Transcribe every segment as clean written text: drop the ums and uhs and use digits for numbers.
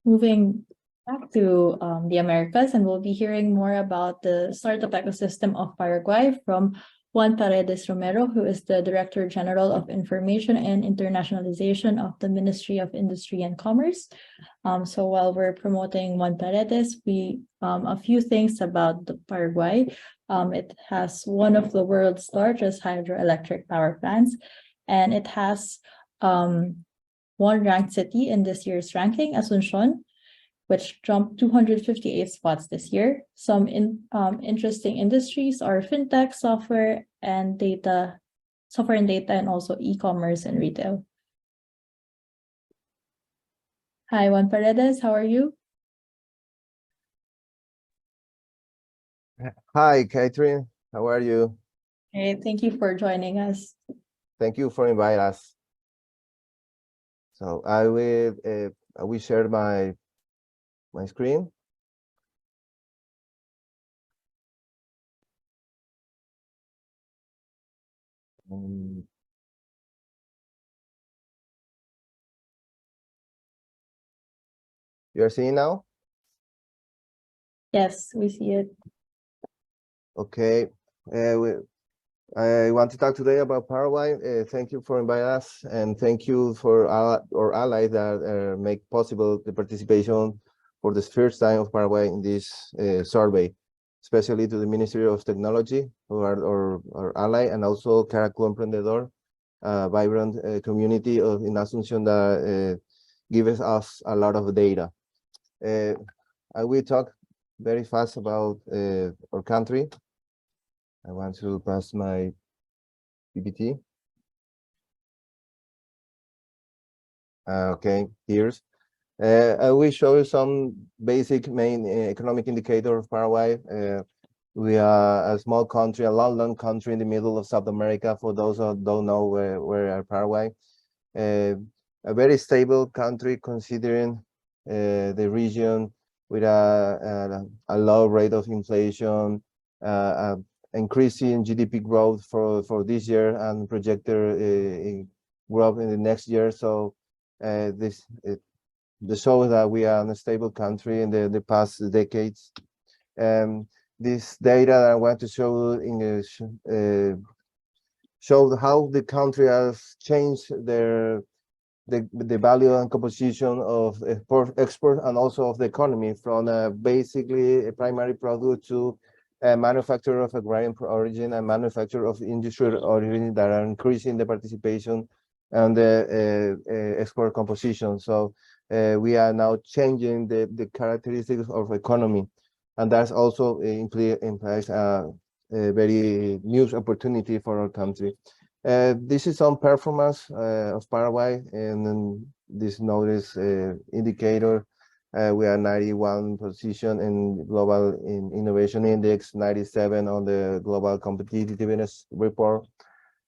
Moving back to the Americas, and we'll be hearing more about the startup ecosystem of Paraguay from Juan Paredes Romero, who is the Director General of Information and Internationalization of the Ministry of Industry and Commerce. So while we're promoting Juan Paredes, a few things about the Paraguay. It has one of the world's largest hydroelectric power plants, and it has one ranked city in this year's ranking, Asuncion, which jumped 258 spots this year. Some interesting industries are fintech, software and data, and also e-commerce and retail. Hi, Juan Paredes, how are you? Hi, Catherine, how are you? Hey, thank you for joining us. Thank you for inviting us. So I will share my screen. You are seeing now? Yes, we see it. Okay. I want to talk today about Paraguay. Thank you for inviting us, and thank you for our allies that make possible the participation for the first time of Paraguay in this survey, especially to the Ministry of Technology, who are our ally, and also Caracol Emprendedor, vibrant community in Asunción that gives us a lot of data. I will talk very fast about our country. I want to pass my PPT. Okay, here's. I will show you some basic main economic indicator of Paraguay. We are a small country, a long country in the middle of South America. For those who don't know where are Paraguay, a very stable country considering the region, with a low rate of inflation, increasing GDP growth for this year and projected growth in the next year. So this shows that we are in a stable country in the past decades. This data that I want to show show how the country has changed the value and composition of export and also of the economy, from basically a primary product to a manufacturer of agrarian origin and manufacturer of industrial origin that are increasing the participation and the export composition. So we are now changing the characteristics of economy, and that's also implies a very new opportunity for our country. This is some performance of Paraguay, and then this notice indicator. We are 91 position in global innovation index, 97 on the global competitiveness report.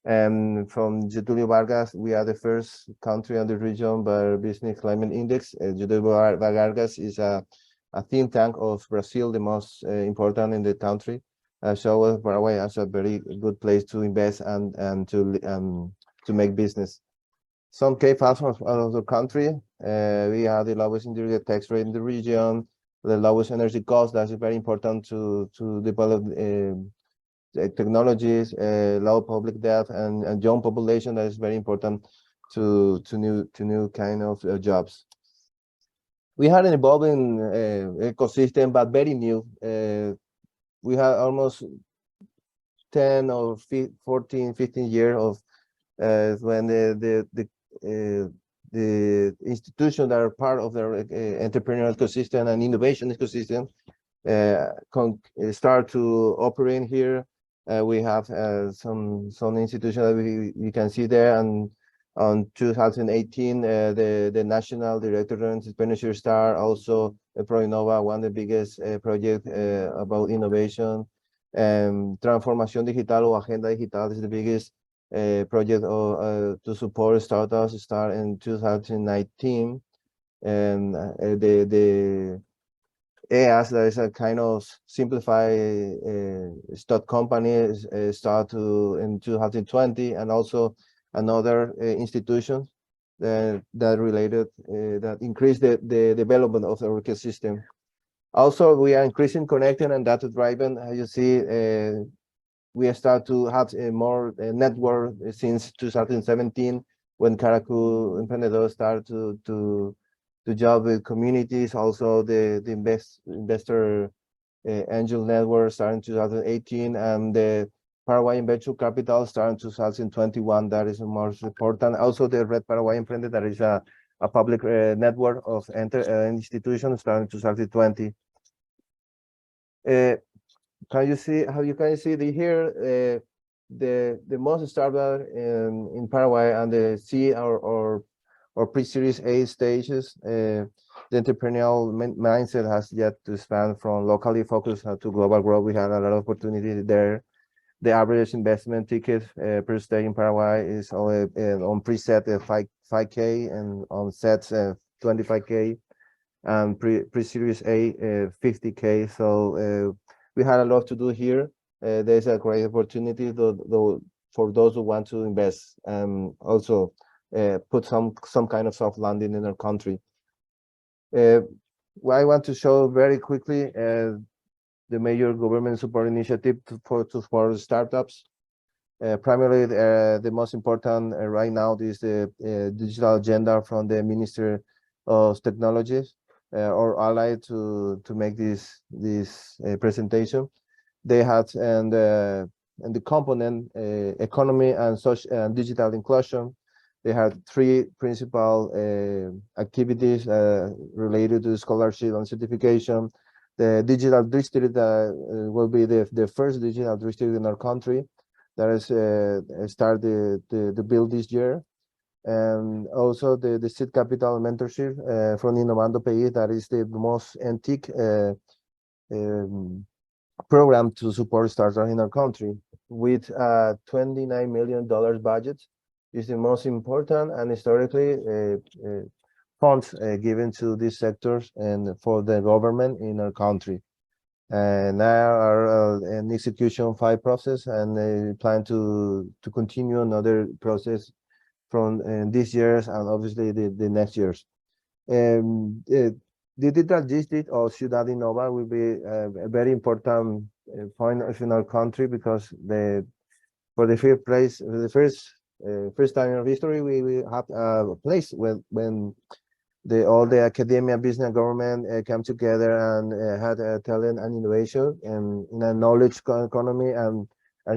And from Getulio Vargas, we are the first country in the region by business climate index. Getulio Vargas is a think tank of Brazil, the most important in the country. So Paraguay is a very good place to invest and to make business. Some key factors of the country: we have the lowest indirect tax rate in the region, the lowest energy cost. That's very important to develop technologies, low public debt, and young population. That is very important to new kind of jobs. We had an evolving ecosystem, but very new. We have almost 10 or 14, 15 years of when the institutions that are part of their entrepreneurial ecosystem and innovation ecosystem start to operate here. We have some institutions that we can see there, and on 2018 the National Director of Entrepreneurship start also ProInnova, one of the biggest project about innovation. Transformación Digital or Agenda Digital is the biggest project to support startups, start in 2019. And the EAS, that is a kind of simplified stock company, start in 2020, and also another institution that related that increase the development of our ecosystem. Also, we are increasing connecting and data driven. As you see, we start to have a more network since 2017 when Caracu Emprendedor started to job with communities. Also, the investor angel network starting 2018, and the Paraguayan venture capital starting 2021. That is the most important. Also, the Red Paraguay Emprende, that is a public network of institutions starting 2020. Can you see how you can see here the most startup in Paraguay and the C or pre-series A stages? The entrepreneurial mindset has yet to expand from locally focused to global growth. We had a lot of opportunity there. The average investment ticket per stage in Paraguay is only on preset 5K and on sets 25K, and pre-series A 50K. So we had a lot to do here. There's a great opportunity for those who want to invest and also put some kind of soft landing in our country. I want to show very quickly the major government support initiative for startups. Primarily, the most important right now is the digital agenda from the Minister of Technologies, or allied to make this presentation. They had and the component economy and social and digital inclusion. They had three principal activities related to scholarship and certification. The digital district will be the first digital district in our country that is started to build this year. And also the seed capital mentorship from Innovando PI, that is the most antique program to support startups in our country, with $29 million budget. Is the most important and historically funds given to these sectors and for the government in our country. And now our an execution 5 process, and plan to continue another process from this year's and obviously the next year's. The digital district of Ciudad Innova will be a very important point in our country, because for the first place, first time in our history, we have a place when all the academia, business, and government come together and had talent and innovation and in a knowledge economy and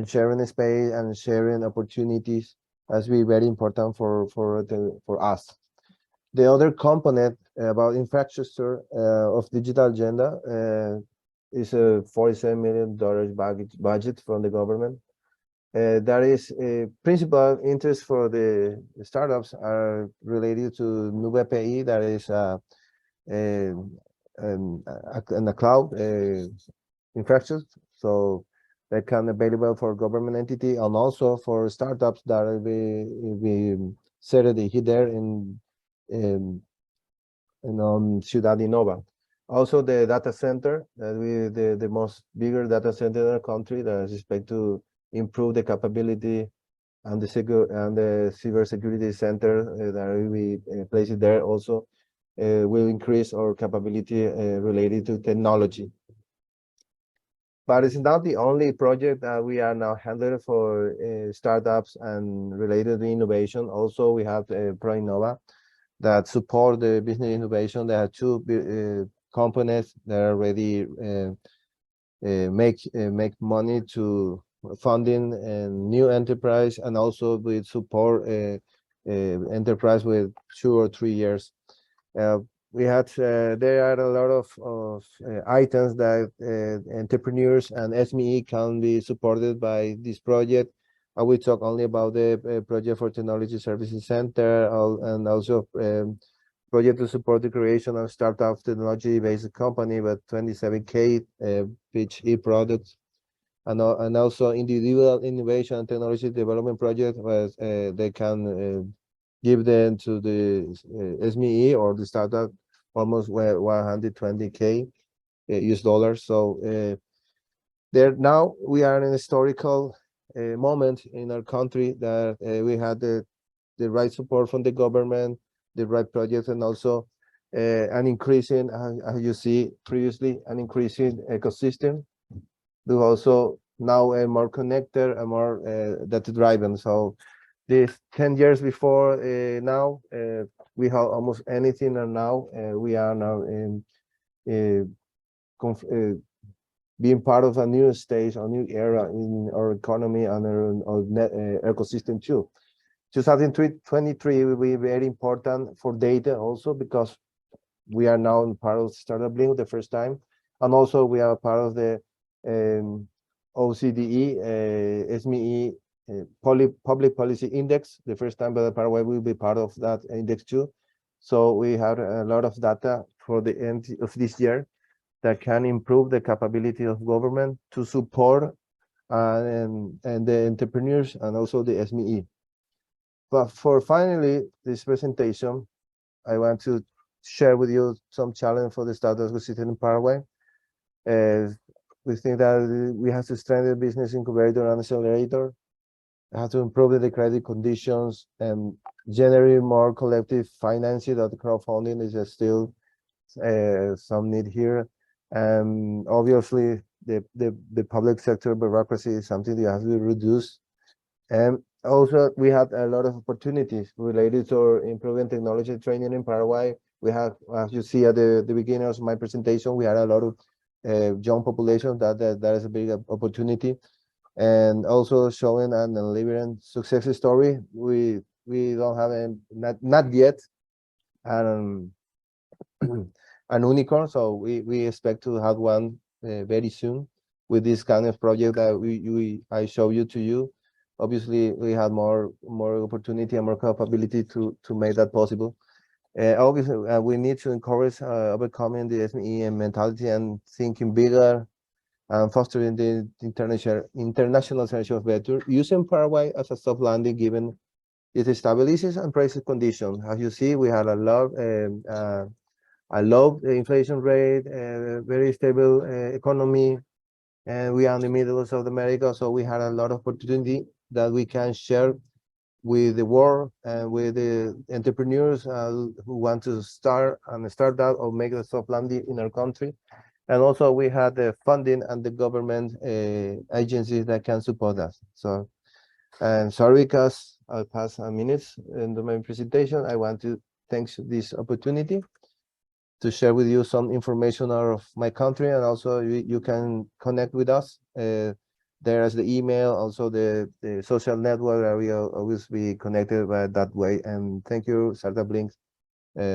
sharing space and sharing opportunities has been very important for us. The other component about infrastructure of digital agenda is a $47 million budget from the government. That is principal interest for the startups are related to Nube PI, that is in the cloud infrastructure, so that can available for government entity and also for startups that will be set here in Ciudad Innova. Also the data center that the most bigger data center in our country that is expected to improve the capability and the cybersecurity center that will be placed there also will increase our capability related to technology. But it's not the only project that we are now handling for startups and related to innovation. Also, we have ProInnova that support the business innovation. There are two components that already make money to funding and new enterprise, and also with support enterprise with 2 or 3 years. We had there are a lot of items that entrepreneurs and SME can be supported by this project. I will talk only about the project for Technology Services Center and also project to support the creation of startup technology-based company with 27K pitch e-products. And also individual innovation and technology development project where they can give them to the SME or the startup almost 120K US dollars. So there now we are in a historical moment in our country that we had the right support from the government, the right projects, and also an increasing, as you see previously, an increasing ecosystem. Do also now a more connected, a more data driven. So this 10 years before now, we have almost anything, and now we are now in being part of a new stage, a new era in our economy and our ecosystem too. 2023 will be very important for data also, because we are now part of Startup Link the first time, and also we are part of the OCDE, SME Public Policy Index the first time, but Paraguay will be part of that index too. So we have a lot of data for the end of this year that can improve the capability of government to support and the entrepreneurs and also the SME. But for finally this presentation, I want to share with you some challenge for the startup ecosystem in Paraguay. We think that we have to strengthen business incubator and accelerator, have to improve the credit conditions and generate more collective financing. That crowdfunding is still some need here. Obviously, the public sector bureaucracy is something that has to be reduced. And also, we had a lot of opportunities related to improving technology training in Paraguay. We have, as you see at the beginning of my presentation, we had a lot of young population. That is a big opportunity, and also showing and delivering success story. We don't have not yet an unicorn, so we expect to have one very soon with this kind of project that I show to you. Obviously, we have more opportunity and more capability to make that possible. Obviously, we need to encourage overcoming the SME mentality and thinking bigger and fostering the internationalization of better, using Paraguay as a soft landing given its stabilities and price conditions. As you see, we had a low inflation rate, very stable economy, and we are in the middle of South America, so we had a lot of opportunity that we can share with the world and with the entrepreneurs who want to start out or make a soft landing in our country. And also we had the funding and the government agencies that can support us. So, and sorry, because I'll pass a minute into my presentation. I want to thank this opportunity to share with you some information out of my country, and also you can connect with us. There is the email, also the social network. I will always be connected by that way. And thank you, Startup Link,